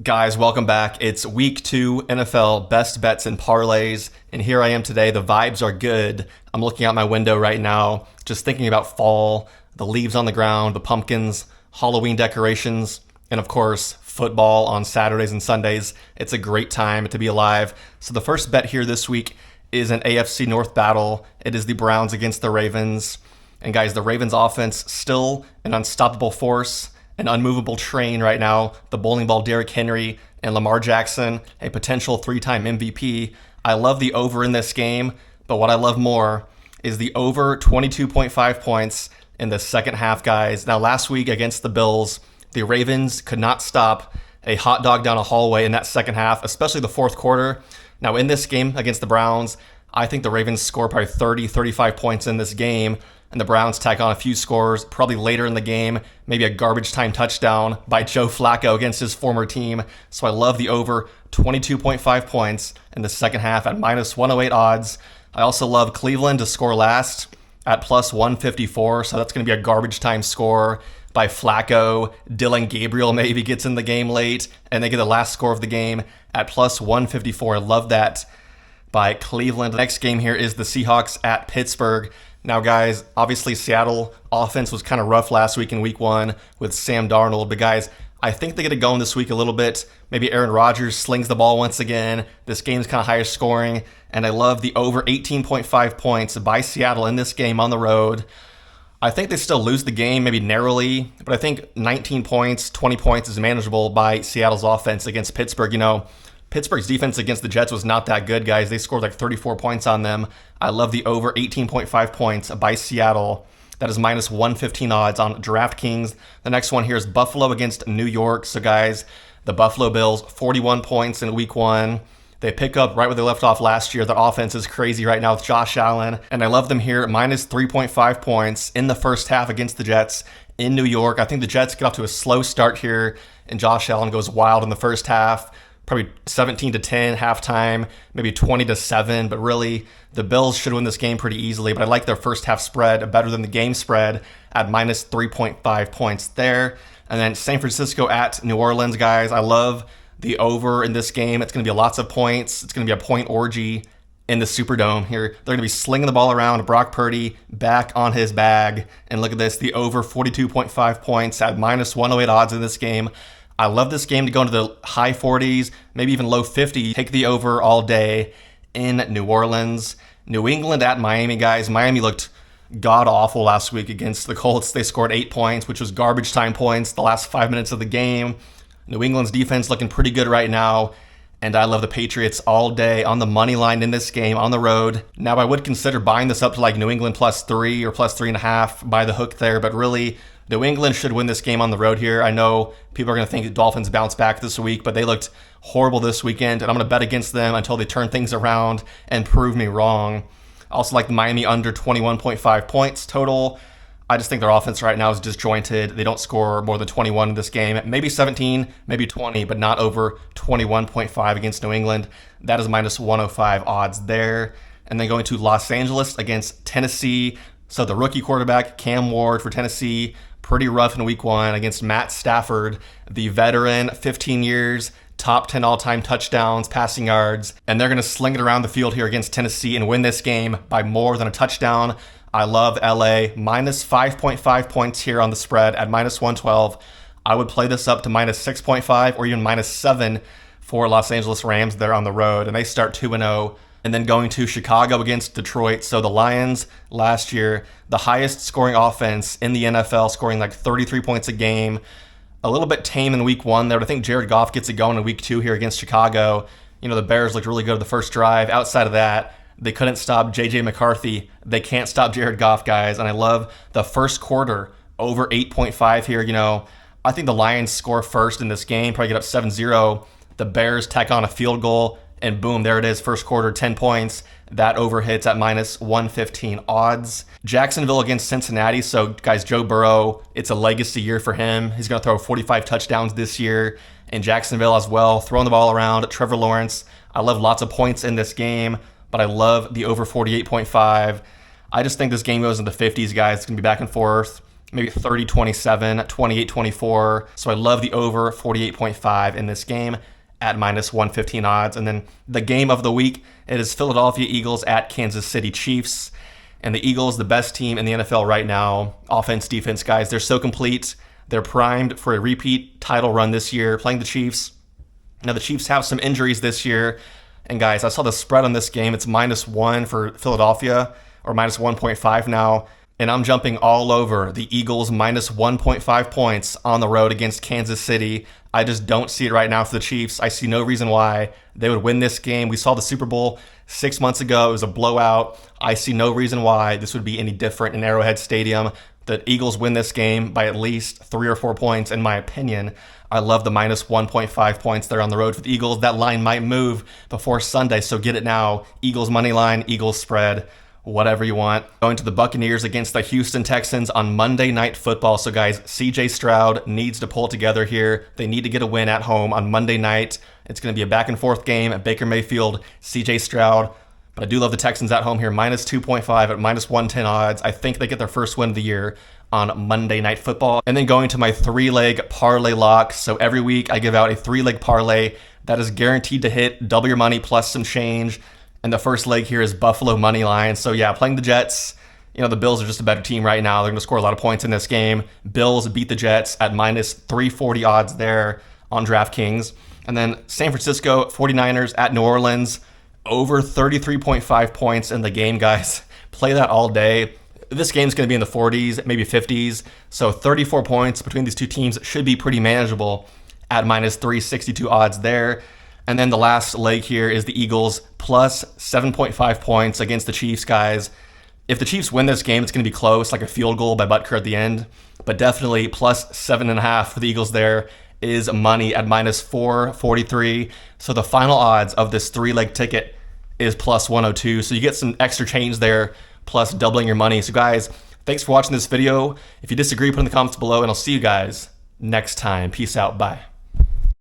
Guys, welcome back. It's week 2 NFL best bets and parlays, and here I am today. The vibes are good. I'm looking out my window right now, just thinking about fall, the leaves on the ground, the pumpkins, Halloween decorations, and of course, football on Saturdays and Sundays. It's a great time to be alive. So the first bet here this week is an AFC North battle. It is the Browns against the Ravens. And guys, the Ravens offense still an unstoppable force, an unmovable train right now. The bowling ball Derrick Henry and Lamar Jackson, a potential 3-time MVP. I love the over in this game, but what I love more is the over 22.5 points in the second half, guys. Now, last week against the Bills, the Ravens could not stop a hot dog down a hallway in that second half, especially the fourth quarter. Now, in this game against the Browns, I think the Ravens score probably 30, 35 points in this game, and the Browns tack on a few scores probably later in the game, maybe a garbage time touchdown by Joe Flacco against his former team. So I love the over 22.5 points in the second half at minus 108 odds. I also love Cleveland to score last at plus 154, so that's going to be a garbage time score by Flacco. Dylan Gabriel maybe gets in the game late, and they get the last score of the game at plus 154. I love that by Cleveland. The next game here is the Seahawks at Pittsburgh. Now, guys, obviously Seattle offense was kind of rough last week in week 1 with Sam Darnold, but guys, I think they get it going this week a little bit. Maybe Aaron Rodgers slings the ball once again. This game's kind of higher scoring, and I love the over 18.5 points by Seattle in this game on the road. I think they still lose the game, maybe narrowly, but I think 19 points, 20 points is manageable by Seattle's offense against Pittsburgh. You know, Pittsburgh's defense against the Jets was not that good, guys. They scored like 34 points on them. I love the over 18.5 points by Seattle. That is minus 115 odds on DraftKings. The next one here is Buffalo against New York. So, guys, the Buffalo Bills, 41 points in week 1. They pick up right where they left off last year. Their offense is crazy right now with Josh Allen. And I love them here, minus 3.5 points in the first half against the Jets in New York. I think the Jets get off to a slow start here, and Josh Allen goes wild in the first half. Probably 17-10 halftime, maybe 20-7, but really the Bills should win this game pretty easily. But I like their first half spread better than the game spread at minus 3.5 points there. And then San Francisco at New Orleans, guys. I love the over in this game. It's going to be lots of points. It's going to be a point orgy in the Superdome here. They're going to be slinging the ball around. Brock Purdy back on his bag. And look at this, the over 42.5 points at minus 108 odds in this game. I love this game to go into the high 40s, maybe even low 50s. Take the over all day in New Orleans. New England at Miami, guys. Miami looked god-awful last week against the Colts. They scored 8 points, which was garbage time points the last 5 minutes of the game. New England's defense looking pretty good right now, and I love the Patriots all day on the money line in this game on the road. Now, I would consider buying this up to like New England plus 3 or plus 3.5 by the hook there, but really, New England should win this game on the road here. I know people are going to think the Dolphins bounce back this week, but they looked horrible this weekend, and I'm going to bet against them until they turn things around and prove me wrong. I also like the Miami under 21.5 points total. I just think their offense right now is disjointed. They don't score more than 21 in this game. Maybe 17, maybe 20, but not over 21.5 against New England. That is minus 105 odds there. And then going to Los Angeles against Tennessee. So the rookie quarterback, Cam Ward for Tennessee, pretty rough in week 1 against Matt Stafford, the veteran, 15 years, top 10 all-time touchdowns, passing yards, and they're going to sling it around the field here against Tennessee and win this game by more than a touchdown. I love LA, minus 5.5 points here on the spread at minus 112. I would play this up to minus 6.5 or even minus 7 for Los Angeles Rams. They're on the road, and they start 2-0. And then going to Chicago against Detroit. So the Lions last year, the highest scoring offense in the NFL, scoring like 33 points a game. A little bit tame in week 1 there, but I think Jared Goff gets it going in week 2 here against Chicago. You know, the Bears looked really good the first drive. Outside of that, they couldn't stop J.J. McCarthy. They can't stop Jared Goff, guys. And I love the first quarter, over 8.5 here. You know, I think the Lions score first in this game, probably get up 7-0. The Bears tack on a field goal. And boom, there it is, first quarter, 10 points. That over hits at minus 115 odds. Jacksonville against Cincinnati. So, guys, Joe Burrow, it's a legacy year for him. He's going to throw 45 touchdowns this year. And Jacksonville as well, throwing the ball around. Trevor Lawrence, I love lots of points in this game, but I love the over 48.5. I just think this game goes in the 50s, guys. It's going to be back and forth. maybe 30-27, 28-24. So I love the over 48.5 in this game at minus 115 odds. And then the game of the week, it is Philadelphia Eagles at Kansas City Chiefs. And the Eagles, the best team in the NFL right now. Offense, defense, guys, they're so complete. They're primed for a repeat title run this year, playing the Chiefs. Now, the Chiefs have some injuries this year. And guys, I saw the spread on this game. It's -1 for Philadelphia, or minus 1.5 now. And I'm jumping all over the Eagles minus 1.5 points on the road against Kansas City. I just don't see it right now for the Chiefs. I see no reason why they would win this game. We saw the Super Bowl 6 months ago. It was a blowout. I see no reason why this would be any different in Arrowhead Stadium. The Eagles win this game by at least 3 or 4 points, in my opinion. I love the minus 1.5 points there on the road for the Eagles. That line might move before Sunday, so get it now. Eagles money line, Eagles spread, whatever you want. Going to the Buccaneers against the Houston Texans on Monday Night Football. So guys, CJ Stroud needs to pull together here. They need to get a win at home on Monday night. It's going to be a back and forth game at Baker Mayfield, CJ Stroud. But I do love the Texans at home here, minus 2.5 at minus 110 odds. I think they get their first win of the year on Monday Night Football. And then going to my 3-leg parlay lock. So every week I give out a 3-leg parlay that is guaranteed to hit double your money plus some change. And the first leg here is Buffalo money line. So yeah, playing the Jets. You know, the Bills are just a better team right now. They're going to score a lot of points in this game. Bills beat the Jets at minus 340 odds there on DraftKings. And then San Francisco 49ers at New Orleans. Over 33.5 points in the game, guys. Play that all day. This game's going to be in the 40s, maybe 50s. So 34 points between these two teams should be pretty manageable at minus 362 odds there. And then the last leg here is the Eagles plus 7.5 points against the Chiefs, guys. If the Chiefs win this game, it's going to be close, like a field goal by Butker at the end. But definitely plus 7.5 for the Eagles there is money at minus 443. So the final odds of this 3-leg ticket is plus 102. So you get some extra change there, plus doubling your money. So guys, thanks for watching this video. If you disagree, put in the comments below, and I'll see you guys next time. Peace out. Bye.